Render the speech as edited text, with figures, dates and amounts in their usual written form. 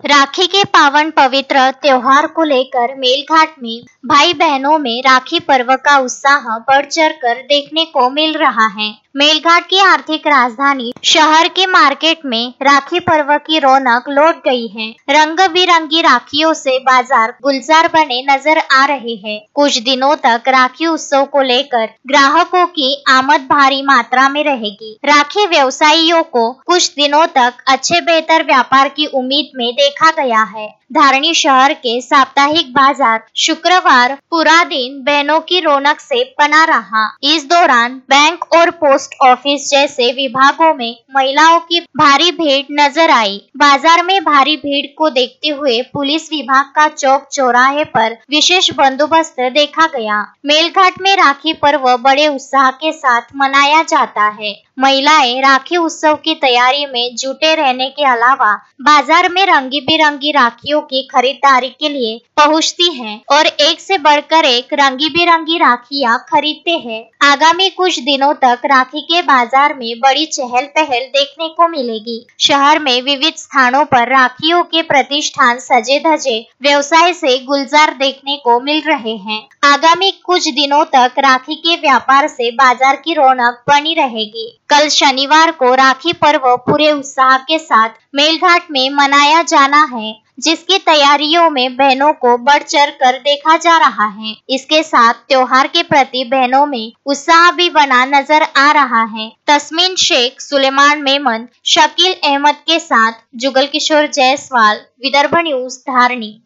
राखी के पावन पवित्र त्योहार को लेकर मेलघाट में भाई बहनों में राखी पर्व का उत्साह बढ़ चढ़ कर देखने को मिल रहा है। मेलघाट की आर्थिक राजधानी शहर के मार्केट में राखी पर्व की रौनक लौट गई है। रंग बिरंगी राखियों से बाजार गुलजार बने नजर आ रहे हैं। कुछ दिनों तक राखी उत्सव को लेकर ग्राहकों की आमद भारी मात्रा में रहेगी। राखी व्यवसायियों को कुछ दिनों तक अच्छे बेहतर व्यापार की उम्मीद में देखा गया है। धारणी शहर के साप्ताहिक बाजार शुक्रवार पूरा दिन बहनों की रौनक से बना रहा। इस दौरान बैंक और पोस्ट ऑफिस जैसे विभागों में महिलाओं की भारी भीड़ नजर आई। बाजार में भारी भीड़ को देखते हुए पुलिस विभाग का चौक चौराहे पर विशेष बंदोबस्त देखा गया। मेलघाट में राखी पर्व बड़े उत्साह के साथ मनाया जाता है। महिलाएं राखी उत्सव की तैयारी में जुटे रहने के अलावा बाजार में रंगी बिरंगी राखियों की खरीदारी के लिए पहुंचती हैं और एक से बढ़कर एक रंगी बिरंगी राखियां खरीदते हैं। आगामी कुछ दिनों तक राखी के बाजार में बड़ी चहल पहल देखने को मिलेगी। शहर में विविध स्थानों पर राखियों के प्रतिष्ठान सजे धजे व्यवसाय से गुलजार देखने को मिल रहे हैं। आगामी कुछ दिनों तक राखी के व्यापार से बाजार की रौनक बनी रहेगी। कल शनिवार को राखी पर्व पूरे उत्साह के साथ मेलघाट में मनाया जाना है, जिसकी तैयारियों में बहनों को बढ़ चढ़ कर देखा जा रहा है। इसके साथ त्योहार के प्रति बहनों में उत्साह भी बना नजर आ रहा है। तस्मीन शेख, सुलेमान मेमन, शकील अहमद के साथ जुगल किशोर जायसवाल, विदर्भ न्यूज, धारणी।